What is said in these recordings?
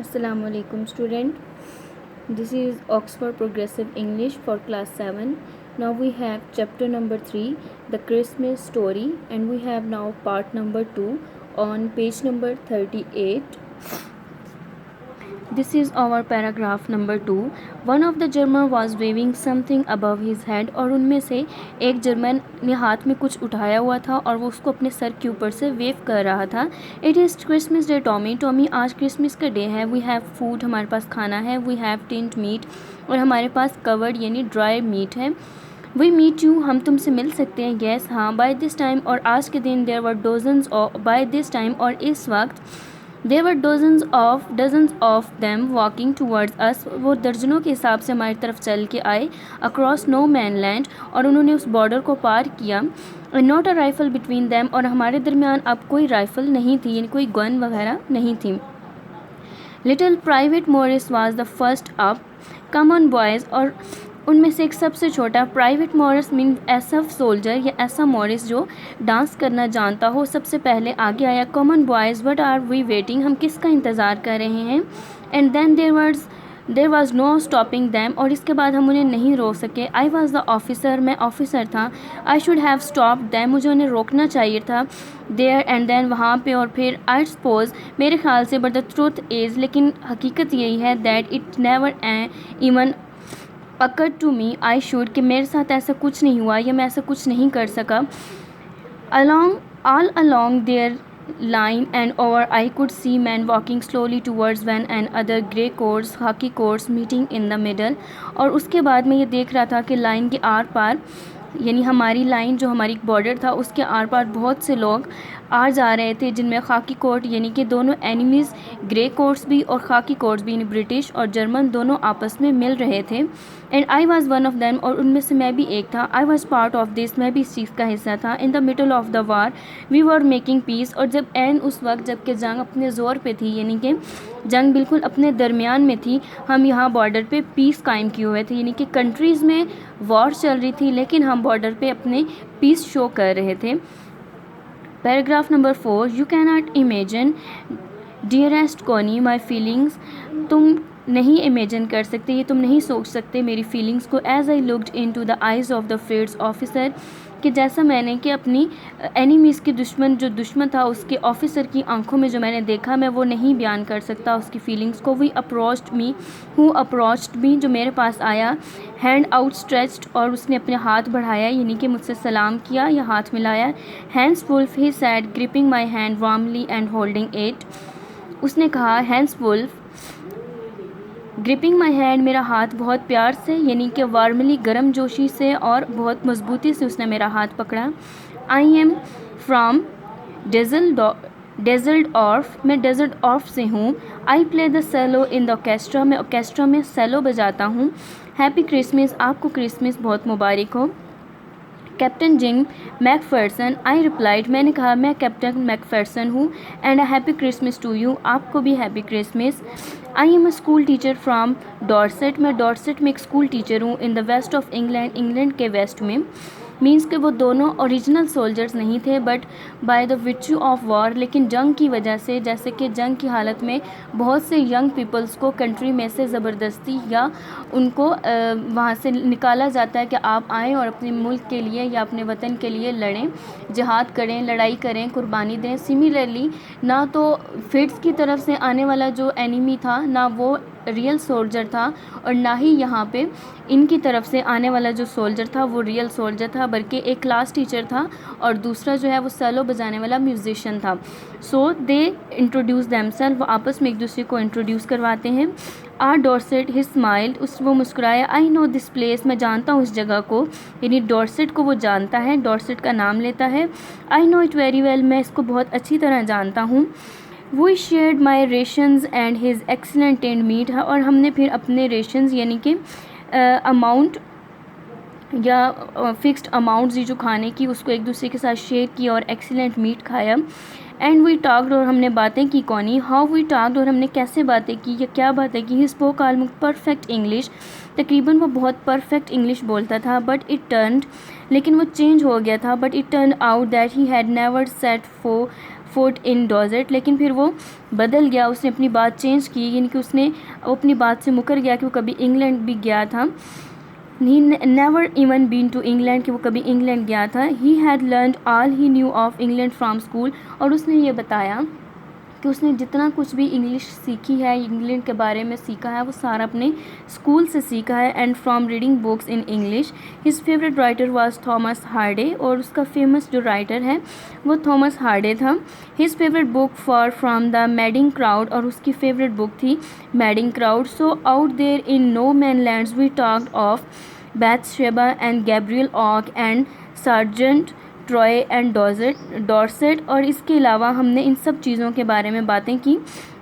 Assalamualaikum student. This is Oxford Progressive English for class 7. Now we have chapter number 3, the Christmas story, and we have now part number 2 on page number 38. This is our paragraph number 2. One of the German was waving something above his head और उनमें से एक German ने हाथ में कुछ उठाया हुआ था और वो उसको अपने सर के ऊपर से वेव कर रहा था. It is Christmas day Tommy. Tommy आज क्रिसमस का डे है. वी हैव फूड, हमारे पास खाना है. वी हैव टिंट मीट और हमारे पास कवर्ड यानी ड्राई मीट है. वी मीट यू, हम तुमसे मिल सकते हैं. येस हाँ. बाय दिस टाइम और आज के दिन there were dozens of, by this time और इस वक्त there were dozens of them walking towards us. वो दर्जनों के हिसाब से हमारी तरफ चल के आए. अक्रॉस नो मैन लैंड और उन्होंने उस बॉर्डर को पार किया. Not a rifle between them और हमारे दरमियान अब कोई राइफल नहीं थी यानी कोई गन वगैरह नहीं थी. Little private Morris was the first up. Come on boys और उनमें से एक सबसे छोटा. प्राइवेट मॉरिस मीन ऐसा सोल्जर या ऐसा मॉरिस जो डांस करना जानता हो सबसे पहले आगे आया. Common boys what are we waiting, हम किसका इंतज़ार कर रहे हैं. And then there was no stopping them और इसके बाद हम उन्हें नहीं रोक सके. आई वॉज द ऑफिसर, मैं ऑफिसर था. I should have stop them, मुझे उन्हें रोकना चाहिए था. देयर एंड देन वहाँ पे और फिर. आई सपोज मेरे ख्याल से. बट द ट्रूथ इज़ लेकिन हकीकत यही है. That it never even occur to me I should कि मेरे साथ ऐसा कुछ नहीं हुआ या मैं ऐसा कुछ नहीं कर सका. All along there line and over I could see men walking slowly towards one and other, grey coats, khaki coats meeting in the middle. और उसके बाद मैं ये देख रहा था कि लाइन के आर पार यानी हमारी लाइन जो हमारी बॉर्डर था उसके आर पार बहुत से लोग आ जा रहे थे जिनमें खाकी कोट यानी कि दोनों एनिमीज़ ग्रे कोट्स भी और खाकी कोट्स भी यानी ब्रिटिश और जर्मन दोनों आपस में मिल रहे थे. And I was one of them और उनमें से मैं भी एक था. I was part of this, मैं भी इस चीज़ का हिस्सा था. In the middle of the war we were making peace और जब एंड उस वक्त जबकि जंग अपने ज़ोर पे थी यानी कि जंग बिल्कुल अपने दरमियान में थी, हम यहाँ बॉर्डर पे पीस कायम किए हुए थे यानी कि कंट्रीज़ में वॉर चल रही थी लेकिन हम बॉर्डर पे अपने पीस शो कर रहे थे. Paragraph number 4. You can not imagine dearest Connie my feelings, तुम नहीं इमेजिन कर सकते, ये तुम नहीं सोच सकते मेरी फीलिंग्स को. As I looked into the eyes of the Fritz officer कि जैसा मैंने कि अपनी एनिमीज़ के दुश्मन था उसके ऑफिसर की आंखों में जो मैंने देखा मैं वो नहीं बयान कर सकता उसकी फीलिंग्स को. We approached me, who approached me जो मेरे पास आया. हैंड आउट स्ट्रेच्ड और उसने अपने हाथ बढ़ाया यानी कि मुझसे सलाम किया या हाथ मिलाया. Hans Wolf he said gripping my hand warmly and holding it. उसने कहा Hans Wolf gripping my hand, मेरा हाथ बहुत प्यार से यानी कि वार्मली गर्म जोशी से और बहुत मजबूती से उसने मेरा हाथ पकड़ा. I am from Dusseldorf, मैं डेजर्ट ऑर्फ से हूँ. I play the cello in the orchestra, मैं ऑर्केस्ट्रा में सेलो बजाता हूँ. हैप्पी क्रिसमस, आपको क्रिसमस बहुत मुबारक हो. Captain Jim McPherson, I replied, मैंने कहा मैं कैप्टन मैकफर्सन हूँ. And a happy Christmas to you, आपको भी happy Christmas. I am a school teacher from Dorset, मैं डॉर्सेट में एक स्कूल टीचर हूँ. In the west of England, England के वेस्ट में. मीन्स कि वो दोनों ओरिजिनल सोल्जर्स नहीं थे but by the virtue of war, लेकिन जंग की वजह से जैसे कि जंग की हालत में बहुत से यंग पीपल्स को कंट्री में से ज़बरदस्ती या उनको वहाँ से निकाला जाता है कि आप आएँ और अपने मुल्क के लिए या अपने वतन के लिए लड़ें, जिहाद करें, लड़ाई करें, कुर्बानी दें. सिमिलरली ना तो फिट्स की तरफ से आने वाला जो एनिमी था ना वो रियल सोल्जर था और ना ही यहाँ पे इनकी तरफ से आने वाला जो सोल्जर था वो रियल सोल्जर था बल्कि एक क्लास टीचर था और दूसरा जो है वो सेलो बजाने वाला म्यूजिशियन था. सो दे इंट्रोड्यूस देमसेल्फ, वो आपस में एक दूसरे को इंट्रोड्यूस करवाते हैं. आर डॉर्सेट ही स्माइल्ड, वो मुस्कुराया. आई नो दिस प्लेस, मैं जानता हूँ इस जगह को यानी डॉर्सेट को वो जानता है, डॉर्सेट का नाम लेता है. I know it very well, मैं इसको बहुत अच्छी तरह जानता हूँ. We shared my rations and his excellent tinned meat, और हमने फिर अपने रेशंस यानी कि अमाउंट या फिक्स्ड अमाउंट जो खाने की उसको एक दूसरे के साथ शेयर किया और एक्सीलेंट मीट खाया. एंड वी टॉक्ड और हमने बातें की. कौनी हाउ वी टॉक्ड और हमने कैसे बातें की या क्या बातें की. He spoke almost perfect English, तकरीबन वो बहुत परफेक्ट इंग्लिश बोलता था. बट इट टर्न्ड, लेकिन वो चेंज हो गया था. But it turn out that he had never set foot in Dorset, लेकिन फिर वो बदल गया, उसने अपनी बात चेंज की, यानी कि उसने अपनी बात से मुकर गया कि वो कभी इंग्लैंड भी गया था। He never even been to England, कि वो कभी इंग्लैंड गया था। He had learned all he knew of England from school, और उसने ये बताया कि उसने जितना कुछ भी इंग्लिश सीखी है, इंग्लैंड के बारे में सीखा है, वो सारा अपने स्कूल से सीखा है। And from reading books in English. His favourite writer was Thomas Hardy, और उसका फेमस जो राइटर है वो थॉमस हार्डे था। His favourite book far from the madding crowd, और उसकी फेवरेट बुक थी madding crowd. So out there in no man lands we talked of Bathsheba and Gabriel Oak and sergeant Troy and Dorset, और इसके अलावा हमने इन सब चीज़ों के बारे में बातें की,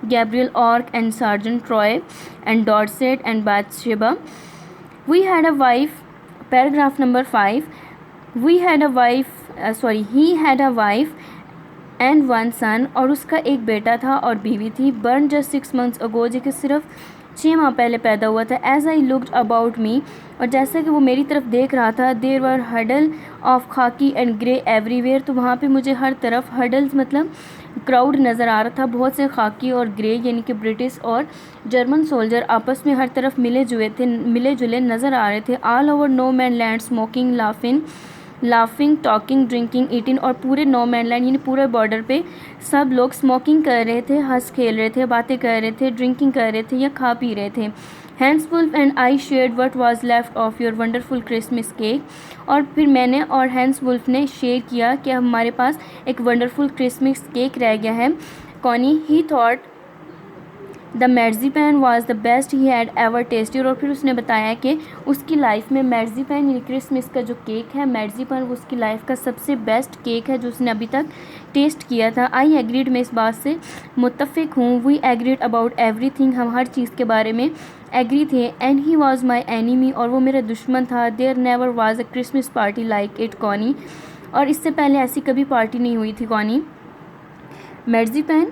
Gabriel Oak and sergeant Troy and Dorset and Bathsheba. We had a wife, paragraph number 5, he had a wife and one son, और उसका एक बेटा था और बीवी थी। बर्न जस्ट 6 months अगो, जो कि सिर्फ 6 माह पहले पैदा हुआ था। As I looked about me, और जैसा कि वो मेरी तरफ देख रहा था, there were huddle of khaki and grey everywhere, तो वहाँ पे मुझे हर तरफ हडल्स मतलब क्राउड नज़र आ रहा था, बहुत से खाकी और ग्रे यानी कि ब्रिटिश और जर्मन सोल्जर आपस में हर तरफ मिले जुले नज़र आ रहे थे। All over no man land smoking laughing talking drinking eating, और पूरे नो मैन लैंड यानी पूरे बॉर्डर पे सब लोग स्मोकिंग कर रहे थे, हंस खेल रहे थे, बातें कर रहे थे, ड्रिंकिंग कर रहे थे या खा पी रहे थे। Hanswolf and I shared what was left of your wonderful Christmas cake, और फिर मैंने और हैंसवुल्फ ने शेयर किया कि हमारे पास एक वंडरफुल क्रिसमस केक रह गया है। Connie he thought the marzipan was the best he had ever tasted, और फिर उसने बताया कि उसकी लाइफ में मेर्ज़ीपैन यानी क्रिसमस का जो केक है मेर्ज़ीपैन, वो उसकी लाइफ का सबसे बेस्ट केक है जो उसने अभी तक टेस्ट किया था। आई एग्रीड, मैं इस बात से मुत्तफ़िक हूँ। वी एग्रीड अबाउट एवरीथिंग, हम हर चीज़ के बारे में एग्री थे। And he was my enemy, और वो मेरा दुश्मन था। There never was a Christmas party like it Connie, और इससे पहले ऐसी कभी पार्टी नहीं हुई थी Connie. Marzipan,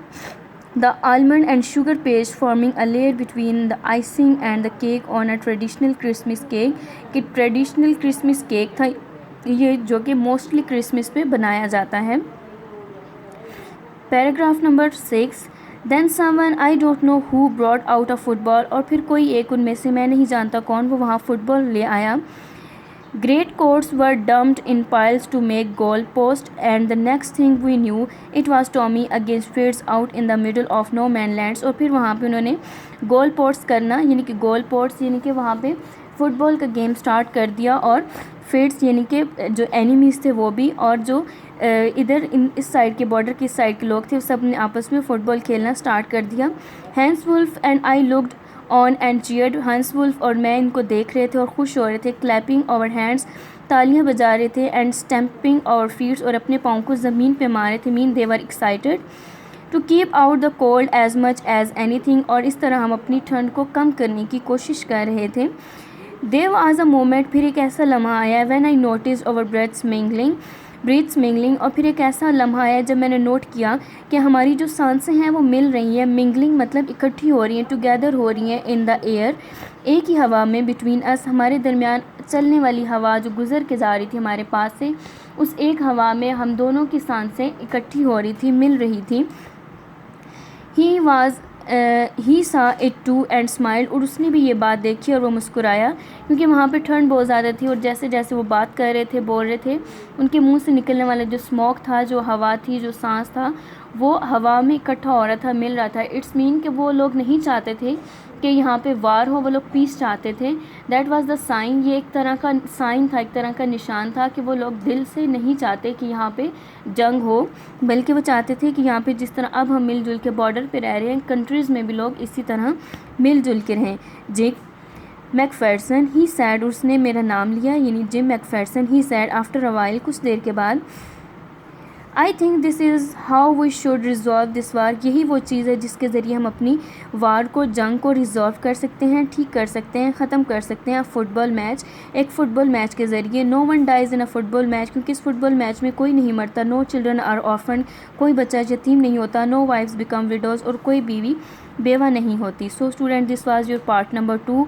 the almond and sugar paste forming a layer between the icing and the cake on a traditional Christmas cake, कि traditional Christmas cake था ये जो कि मोस्टली क्रिसमस पे बनाया जाता है। Paragraph number 6, then someone I don't know who brought out a football, और फिर कोई एक उनमें से, मैं नहीं जानता कौन, वो वहाँ फुटबॉल ले आया। Great coats were dumped in piles to make goal post, and the next thing we knew it was Tommy against Fritz out in the middle of no man lands, और फिर वहाँ पे उन्होंने गोल पोस्ट करना यानी कि goal post यानी कि वहाँ पे फुटबॉल का गेम स्टार्ट कर दिया, और फिट्स यानी कि जो एनिमीज़ थे वो भी, और जो इधर इस साइड के बॉर्डर की साइड के लोग थे, सब ने आपस में फ़ुटबॉल खेलना स्टार्ट कर दिया। Hanswolf and I looked on and cheered, Hanswolf और मैं इनको देख रहे थे और खुश हो रहे थे। क्लैपिंग आवर हैंड्स, तालियां बजा रहे थे। एंड स्टैम्पिंग आवर फीट्स, और अपने पाँव को ज़मीन पे मारे थे। Mean they were excited to keep out the cold as much as anything, और इस तरह हम अपनी ठंड को कम करने की कोशिश कर रहे थे। देयर वाज अ मोमेंट, फिर एक ऐसा लम्हा आया, when I notice our breaths mingling, और फिर एक ऐसा लम्हा आया जब मैंने नोट किया कि हमारी जो सांसें हैं वो मिल रही हैं। मिंगलिंग मतलब इकट्ठी हो रही हैं, टुगेदर हो रही हैं, इन द एयर एक ही हवा में, बिटवीन अस हमारे दरमियान चलने वाली हवा जो गुजर के जा रही थी हमारे पास से, उस एक हवा में हम दोनों की सांसें इकट्ठी हो रही थी, मिल रही थी। ही सा इट टू एंड स्माइल, और उसने भी ये बात देखी और वो मुस्कुराया, क्योंकि वहाँ पे ठंड बहुत ज़्यादा थी, और जैसे जैसे वो बात कर रहे थे, बोल रहे थे, उनके मुंह से निकलने वाला जो स्मोक था, जो हवा थी, जो सांस था, वो हवा में इकट्ठा हो रहा था, मिल रहा था। इट्स मीन कि वो लोग नहीं चाहते थे कि यहाँ पे वार हो, वो लोग पीस चाहते थे। दैट वाज द साइन, ये एक तरह का साइन था, एक तरह का निशान था कि वो लोग दिल से नहीं चाहते कि यहाँ पे जंग हो, बल्कि वो चाहते थे कि यहाँ पे जिस तरह अब हम मिलजुल के बॉर्डर पे रह रहे हैं, कंट्रीज़ में भी लोग इसी तरह मिलजुल के रहें। जिम मैकफेरसन ही सैड, उसने मेरा नाम लिया यानी Jim McPherson he said after a while, कुछ देर के बाद, I think this is how we should resolve this war, यही वो चीज़ है जिसके ज़रिए हम अपनी वार को, जंग को रिजॉल्व कर सकते हैं, ठीक कर सकते हैं, ख़त्म कर सकते हैं। फुटबॉल मैच, एक फ़ुटबॉल मैच के ज़रिए। No one dies in a football match, क्योंकि इस फुटबॉल मैच में कोई नहीं मरता। नो चिल्ड्रन आर ऑर्फन, कोई बच्चा यतीम नहीं होता। नो वाइफ्स बिकम विडोज़, और कोई बीवी बेवा नहीं होती। So student, this was your part number 2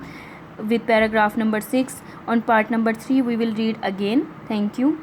with paragraph number 6. On part number 3 we will read again. Thank you.